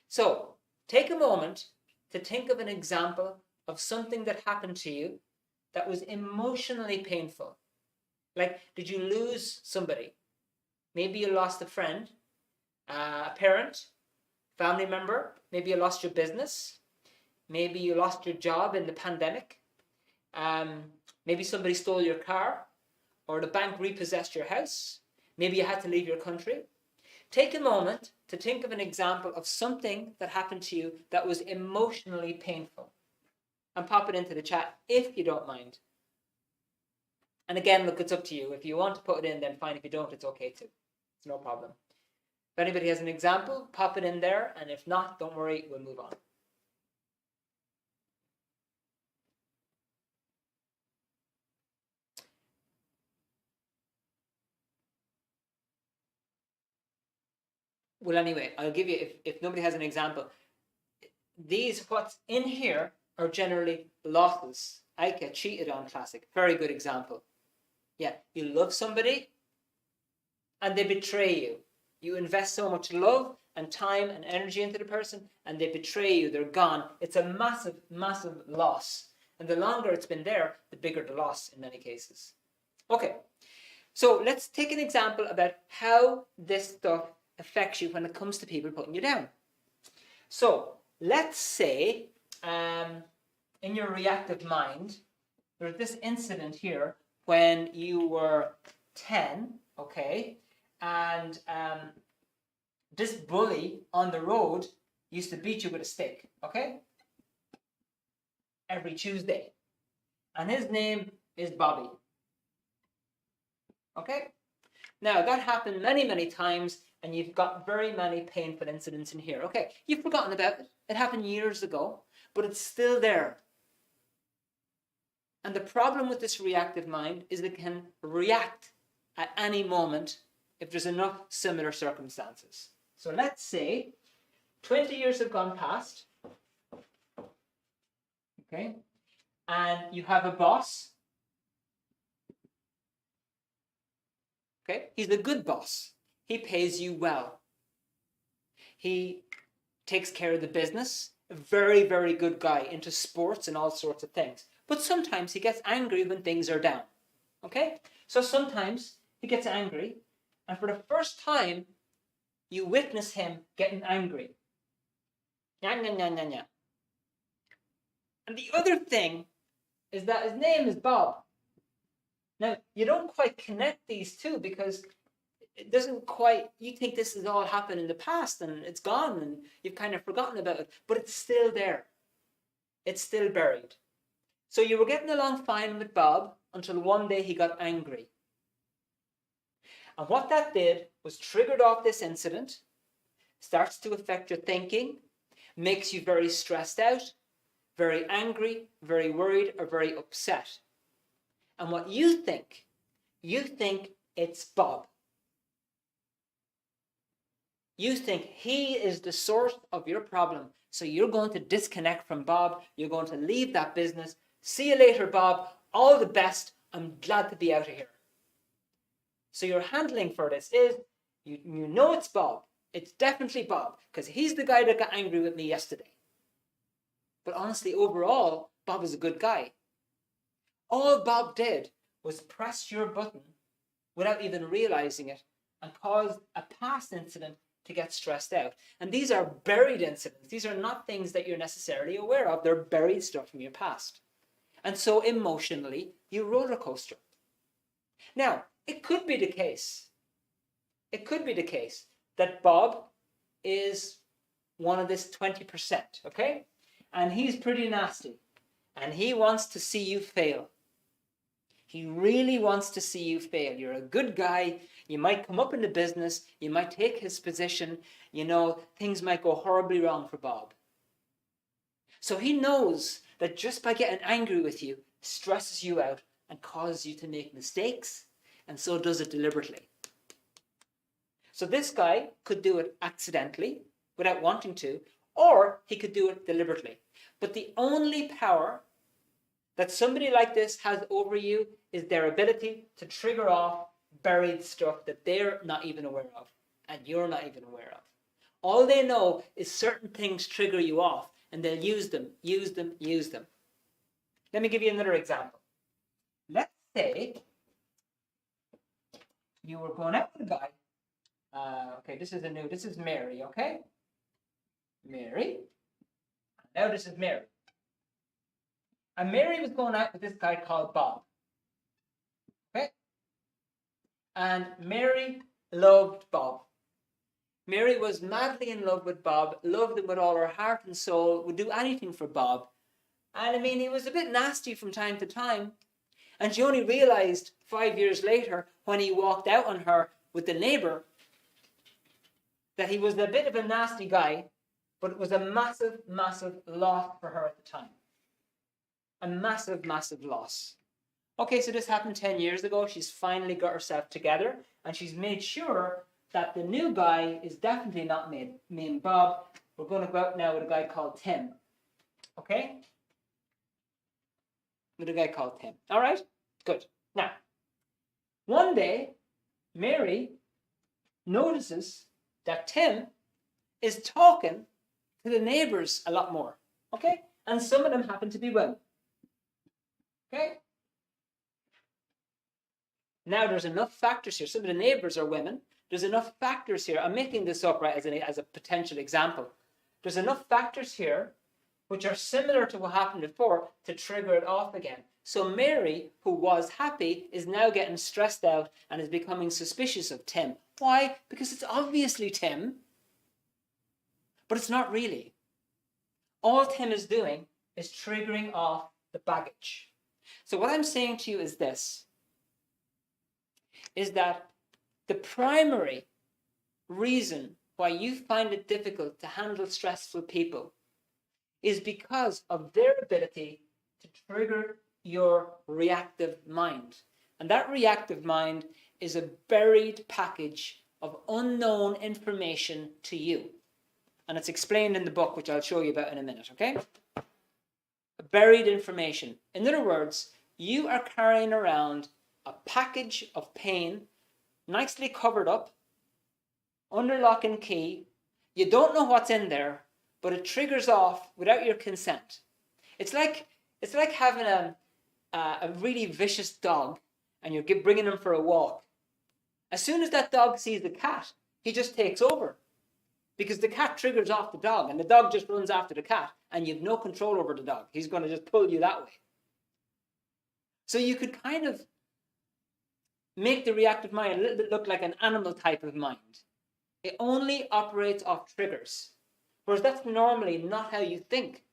So, take a moment to think of an example of something that happened to you that was emotionally painful. Like, did you lose somebody? Maybe you lost a friend, a parent, family member. Maybe you lost your business. Maybe you lost your job in the pandemic. Maybe somebody stole your car, or the bank repossessed your house. Maybe you had to leave your country. Take a moment to think of an example of something that happened to you that was emotionally painful. And pop it into the chat if you don't mind. And again, look, it's up to you. If you want to put it in, then fine. If you don't, it's okay too. It's no problem. If anybody has an example, pop it in there. And if not, don't worry, we'll move on. Well, anyway, I'll give you, if nobody has an example, what's in here are generally losses. I get cheated on, classic. Very good example. Yeah, you love somebody and they betray you. You invest so much love and time and energy into the person and they betray you. They're gone. It's a massive, massive loss. And the longer it's been there, the bigger the loss in many cases. Okay, so let's take an example about how this stuff affects you when it comes to people putting you down. So let's say in your reactive mind, there's this incident here when you were 10, okay, and this bully on the road used to beat you with a stick, okay, every Tuesday. And his name is Bobby. Okay? Now, that happened many, many times, and you've got very many painful incidents in here. Okay, you've forgotten about it. It happened years ago, but it's still there. And the problem with this reactive mind is it can react at any moment if there's enough similar circumstances. So let's say 20 years have gone past, okay, and you have a boss. Okay, he's a good boss. He pays you well. He takes care of the business. A very, very good guy into sports and all sorts of things. But sometimes he gets angry when things are down. Okay? So sometimes he gets angry, and for the first time, you witness him getting angry. Nya, nya, nya, nya, nya. And the other thing is that his name is Bob. Now, you don't quite connect these two because it doesn't quite, you think this has all happened in the past and it's gone and you've kind of forgotten about it, but it's still there. It's still buried. So you were getting along fine with Bob until one day he got angry. And what that did was triggered off this incident, starts to affect your thinking, makes you very stressed out, very angry, very worried, or very upset. And what you think it's Bob. You think he is the source of your problem. So you're going to disconnect from Bob. You're going to leave that business. See you later, Bob. All the best. I'm glad to be out of here. So your handling for this is, you know it's Bob. It's definitely Bob, because he's the guy that got angry with me yesterday. But honestly, overall, Bob is a good guy. All Bob did was press your button without even realizing it and caused a past incident to get stressed out. And these are buried incidents. These are not things that you're necessarily aware of. They're buried stuff from your past. And so emotionally, you roller coaster. Now, it could be the case that Bob is one of this 20%, okay? And he's pretty nasty. And he wants to see you fail. He really wants to see you fail. You're a good guy. You might come up in the business. You might take his position. You know, things might go horribly wrong for Bob. So he knows that just by getting angry with you stresses you out and causes you to make mistakes, and so does it deliberately. So this guy could do it accidentally, without wanting to, or he could do it deliberately. But the only power that somebody like this has over you is their ability to trigger off buried stuff that they're not even aware of, and you're not even aware of. All they know is certain things trigger you off, and they'll use them. Let me give you another example. Let's say you were going out with a guy. Okay, this is Mary, okay? Mary. Now this is Mary. And Mary was going out with this guy called Bob. Okay? And Mary loved Bob. Mary was madly in love with Bob, loved him with all her heart and soul, would do anything for Bob. And I mean, he was a bit nasty from time to time. And she only realized 5 years later, when he walked out on her with the neighbor, that he was a bit of a nasty guy, but it was a massive, massive loss for her at the time. A massive, massive loss. Okay, so this happened 10 years ago. She's finally got herself together, and she's made sure that the new guy is definitely not me and Bob. We're going to go out now with a guy called Tim. Okay? With a guy called Tim. All right? Good. Now, one day, Mary notices that Tim is talking to the neighbors a lot more. Okay? And some of them happen to be women. Okay? Now, there's enough factors here. Some of the neighbors are women. There's enough factors here. I'm making this up, right, as a potential example. There's enough factors here which are similar to what happened before to trigger it off again. So Mary, who was happy, is now getting stressed out and is becoming suspicious of Tim. Why? Because it's obviously Tim, but it's not really. All Tim is doing is triggering off the baggage. So what I'm saying to you is this, is that the primary reason why you find it difficult to handle stressful people is because of their ability to trigger your reactive mind. And that reactive mind is a buried package of unknown information to you. And it's explained in the book, which I'll show you about in a minute, okay? Buried information. In other words, you are carrying around a package of pain, nicely covered up, under lock and key. You don't know what's in there, but it triggers off without your consent. It's like having a really vicious dog, and you're bringing him for a walk. As soon as that dog sees the cat, he just takes over, because the cat triggers off the dog, and the dog just runs after the cat, and you've no control over the dog. He's going to just pull you that way. So you could kind of make the reactive mind a little bit look like an animal type of mind. It only operates off triggers, whereas that's normally not how you think.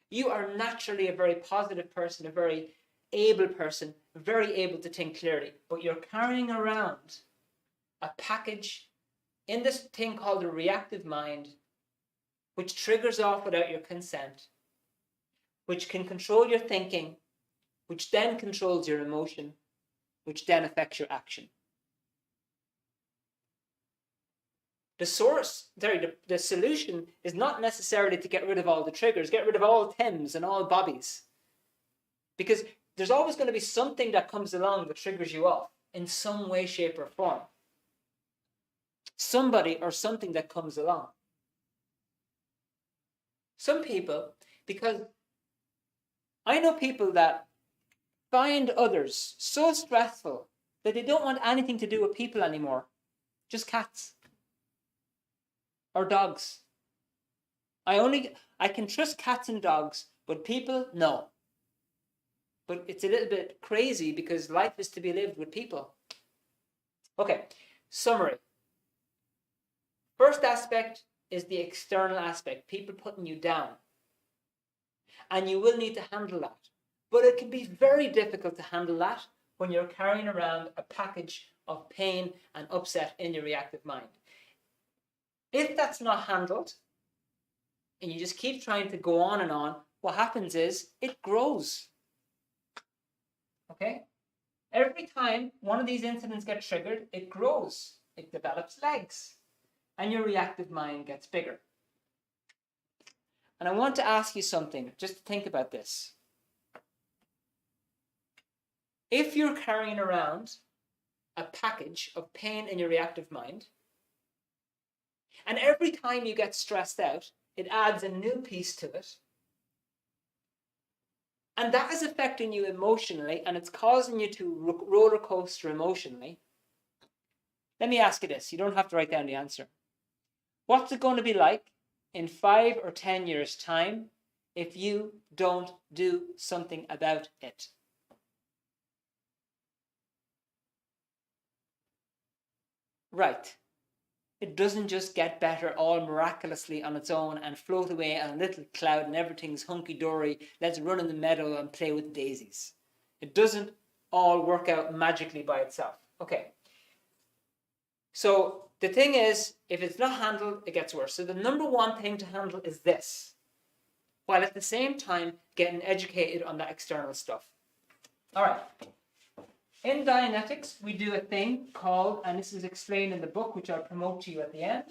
You are naturally a very positive person, a very able person, very able to think clearly, but you're carrying around a package in this thing called the reactive mind, which triggers off without your consent, which can control your thinking, which then controls your emotion, which then affects your action. The solution is not necessarily to get rid of all the triggers, get rid of all Tims and all Bobbies. Because there's always going to be something that comes along that triggers you off in some way, shape, or form. Somebody or something that comes along. Some people, because I know people that find others so stressful that they don't want anything to do with people anymore. Just cats or dogs. I can trust cats and dogs, but people, no. But it's a little bit crazy because life is to be lived with people. Okay, summary. First aspect is the external aspect, people putting you down. And you will need to handle that. But it can be very difficult to handle that when you're carrying around a package of pain and upset in your reactive mind. If that's not handled, and you just keep trying to go on, what happens is it grows. Okay? Every time one of these incidents gets triggered, it grows. It develops legs. And your reactive mind gets bigger. And I want to ask you something, just to think about this. If you're carrying around a package of pain in your reactive mind, and every time you get stressed out, it adds a new piece to it, and that is affecting you emotionally, and it's causing you to roller coaster emotionally, let me ask you this. You don't have to write down the answer. What's it going to be like in 5 or 10 years' time if you don't do something about it? Right. It doesn't just get better all miraculously on its own and float away on a little cloud and everything's hunky-dory, let's run in the meadow and play with daisies. It doesn't all work out magically by itself. Okay. So the thing is, if it's not handled, it gets worse. So the number one thing to handle is this, while at the same time getting educated on that external stuff. All right. In Dianetics, we do a thing called, and this is explained in the book, which I'll promote to you at the end.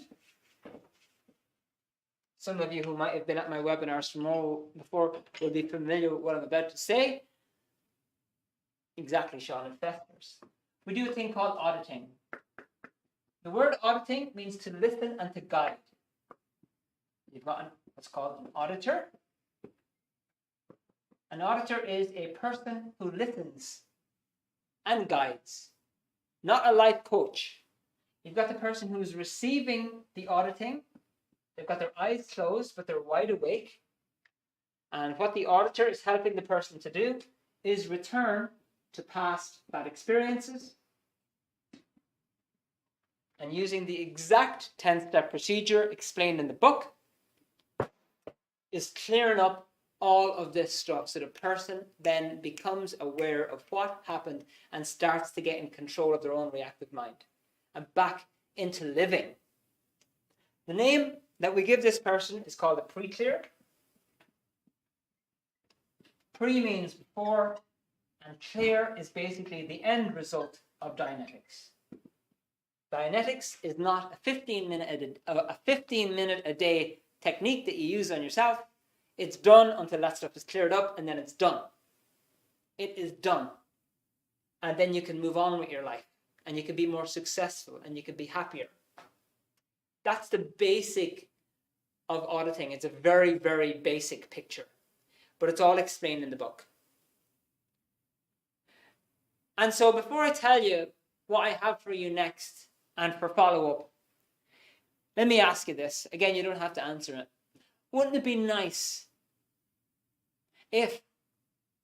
Some of you who might have been at my webinars before will be familiar with what I'm about to say. Exactly, Sean, investors. We do a thing called auditing. The word auditing means to listen and to guide. You've got what's called an auditor. An auditor is a person who listens and guides, not a life coach. You've got the person who's receiving the auditing. They've got their eyes closed, but they're wide awake. And what the auditor is helping the person to do is return to past bad experiences. And using the exact 10-step procedure explained in the book, is clearing up all of this stuff so the person then becomes aware of what happened and starts to get in control of their own reactive mind and back into living. The name that we give this person is called a pre-clear. Pre means before, and clear is basically the end result of Dianetics. Dianetics is not a 15-minute a day technique that you use on yourself. It's done until that stuff is cleared up, and then it's done. It is done. And then you can move on with your life, and you can be more successful, and you can be happier. That's the basic of auditing. It's a very, very basic picture, but it's all explained in the book. And so before I tell you what I have for you next and for follow-up, let me ask you this. Again, you don't have to answer it. Wouldn't it be nice if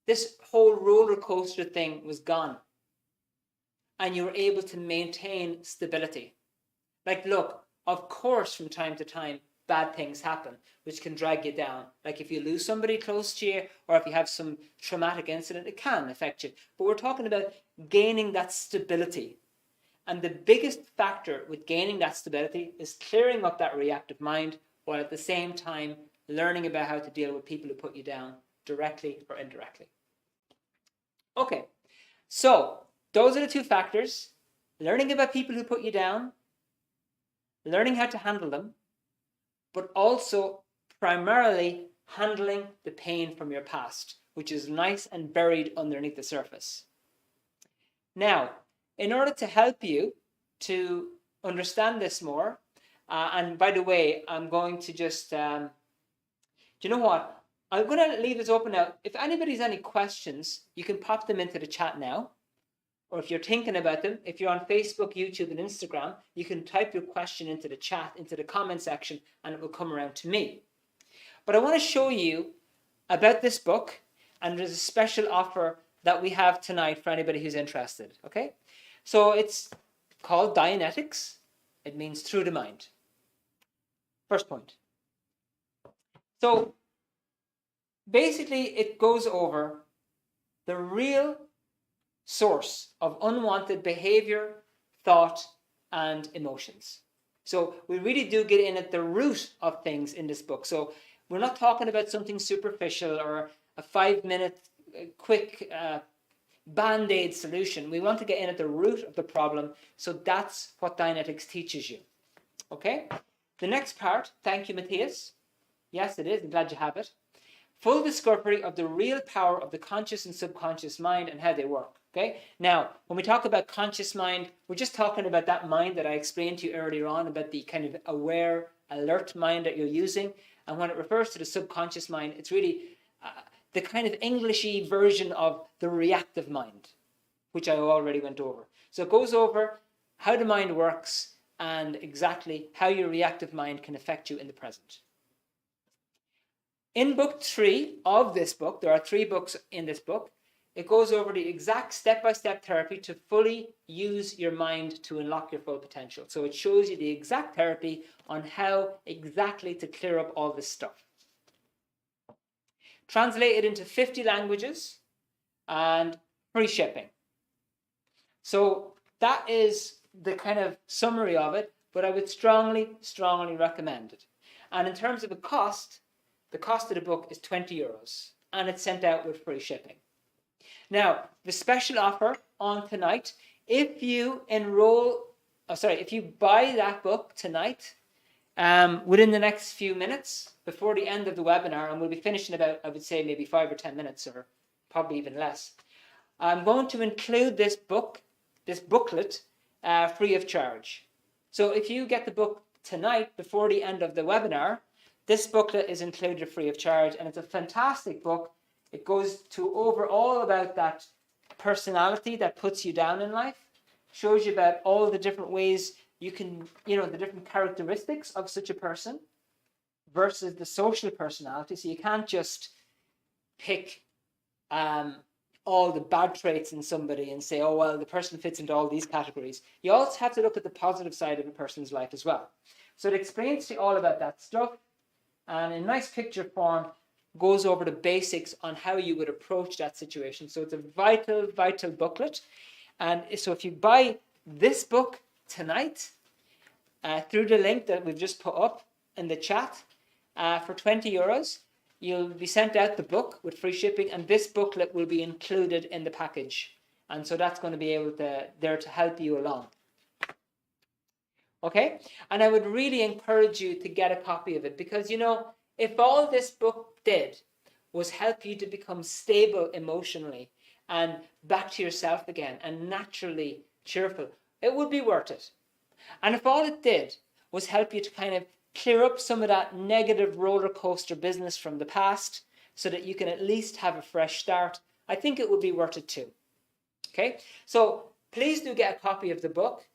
this whole roller coaster thing was gone and you were able to maintain stability? Like, look, of course, from time to time, bad things happen, which can drag you down. Like if you lose somebody close to you, or if you have some traumatic incident, it can affect you. But we're talking about gaining that stability. And the biggest factor with gaining that stability is clearing up that reactive mind, while at the same time learning about how to deal with people who put you down, directly or indirectly. Okay, so those are the two factors. Learning about people who put you down, learning how to handle them, but also primarily handling the pain from your past, which is nice and buried underneath the surface. Now, in order to help you to understand this more, and by the way, I'm going to just, do you know what? I'm going to leave this open now. If anybody's any questions, you can pop them into the chat now. Or if you're thinking about them, if you're on Facebook, YouTube, and Instagram, you can type your question into the chat, into the comment section, and it will come around to me. But I want to show you about this book, and there's a special offer that we have tonight for anybody who's interested, okay? So it's called Dianetics. It means through the mind. First point. So basically, it goes over the real source of unwanted behavior, thought, and emotions. So we really do get in at the root of things in this book. So we're not talking about something superficial or a 5-minute quick band-aid solution. We want to get in at the root of the problem. So that's what Dianetics teaches you. Okay? The next part, thank you, Matthias. Yes, it is. I'm glad you have it. Full discovery of the real power of the conscious and subconscious mind and how they work. Okay? Now, when we talk about conscious mind, we're just talking about that mind that I explained to you earlier on, about the kind of aware, alert mind that you're using. And when it refers to the subconscious mind, it's really the kind of Englishy version of the reactive mind, which I already went over. So it goes over how the mind works and exactly how your reactive mind can affect you in the present. In book 3 of this book, there are 3 books in this book, it goes over the exact step-by-step therapy to fully use your mind to unlock your full potential. So it shows you the exact therapy on how exactly to clear up all this stuff. Translated into 50 languages and free shipping. So that is the kind of summary of it, but I would strongly, strongly recommend it. And in terms of the cost of the book is €20 and it's sent out with free shipping. Now, the special offer on tonight, if you if you buy that book tonight, within the next few minutes, before the end of the webinar, and we'll be finishing about, I would say, maybe 5 or 10 minutes, or probably even less, I'm going to include this booklet, free of charge. So if you get the book tonight, before the end of the webinar, this booklet is included free of charge, and it's a fantastic book. It goes over all about that personality that puts you down in life, shows you about all the different ways you can, the different characteristics of such a person versus the social personality. So you can't just pick all the bad traits in somebody and say, oh, well, the person fits into all these categories. You also have to look at the positive side of a person's life as well. So it explains to you all about that stuff, and in nice picture form, goes over the basics on how you would approach that situation. So it's a vital, vital booklet. And so if you buy this book tonight, through the link that we've just put up in the chat, for €20, you'll be sent out the book with free shipping, and this booklet will be included in the package. And so that's going to be there to help you along. Okay? And I would really encourage you to get a copy of it, because, if all this book did was help you to become stable emotionally and back to yourself again and naturally cheerful, it would be worth it. And if all it did was help you to kind of clear up some of that negative roller coaster business from the past so that you can at least have a fresh start, I think it would be worth it too. Okay? So please do get a copy of the book.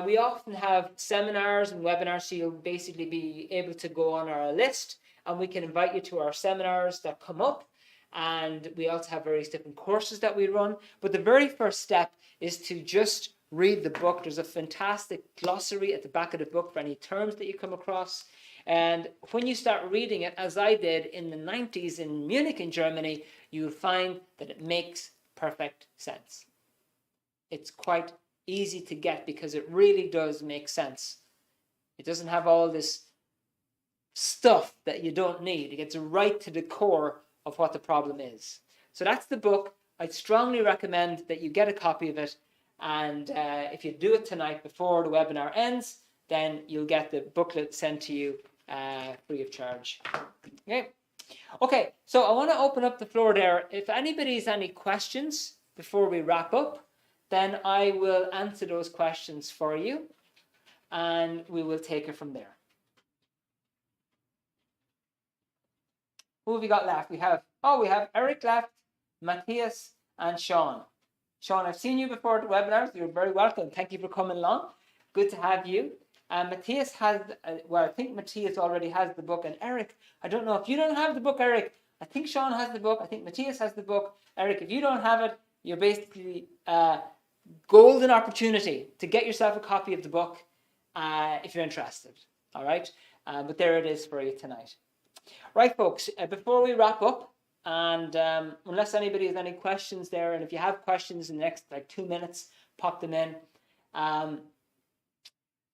We often have seminars and webinars, so you'll basically be able to go on our list, and we can invite you to our seminars that come up. And we also have various different courses that we run. But the very first step is to just read the book. There's a fantastic glossary at the back of the book for any terms that you come across. And when you start reading it, as I did in the 90s in Munich in Germany, you'll find that it makes perfect sense. It's quite easy to get because it really does make sense. It doesn't have all this stuff that you don't need. It gets right to the core of what the problem is. So that's the book. I'd strongly recommend that you get a copy of it. And if you do it tonight before the webinar ends, then you'll get the booklet sent to you free of charge. Okay, so I want to open up the floor there. If anybody's any questions before we wrap up, then I will answer those questions for you, and we will take it from there. Who have we got left? We have Eric left, Matthias, and Sean. Sean, I've seen you before at the webinars. You're very welcome. Thank you for coming along. Good to have you. Matthias has, I think Matthias already has the book. And Eric, I don't know if you don't have the book, Eric. I think Sean has the book. I think Matthias has the book. Eric, if you don't have it, you're basically golden opportunity to get yourself a copy of the book if you're interested. All right. But there it is for you tonight. Right, folks, before we wrap up, and unless anybody has any questions there, and if you have questions in the next 2 minutes, pop them in.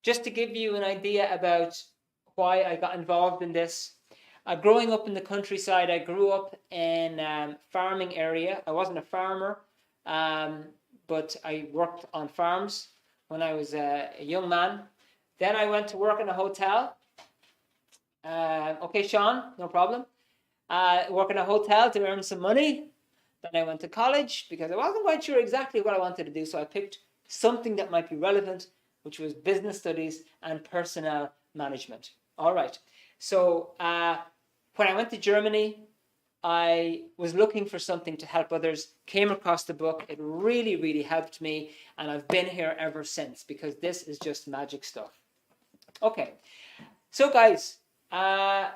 Just to give you an idea about why I got involved in this. Growing up in the countryside, I grew up in farming area. I wasn't a farmer, but I worked on farms when I was a young man. Then I went to work in a hotel. Okay, Sean, no problem. Work in a hotel to earn some money. Then I went to college because I wasn't quite sure exactly what I wanted to do. So I picked something that might be relevant, which was business studies and personnel management. All right. So when I went to Germany, I was looking for something to help others, came across the book. It really, really helped me. And I've been here ever since because this is just magic stuff. Okay. So guys,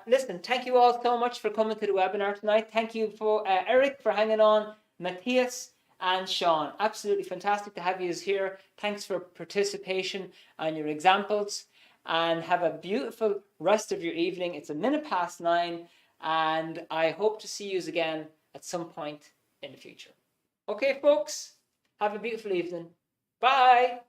listen, thank you all so much for coming to the webinar tonight. Thank you for Eric for hanging on, Matthias and Sean. Absolutely fantastic to have you here. Thanks for participation and your examples. And have a beautiful rest of your evening. It's 9:01, and I hope to see you again at some point in the future. Okay, folks, have a beautiful evening. Bye.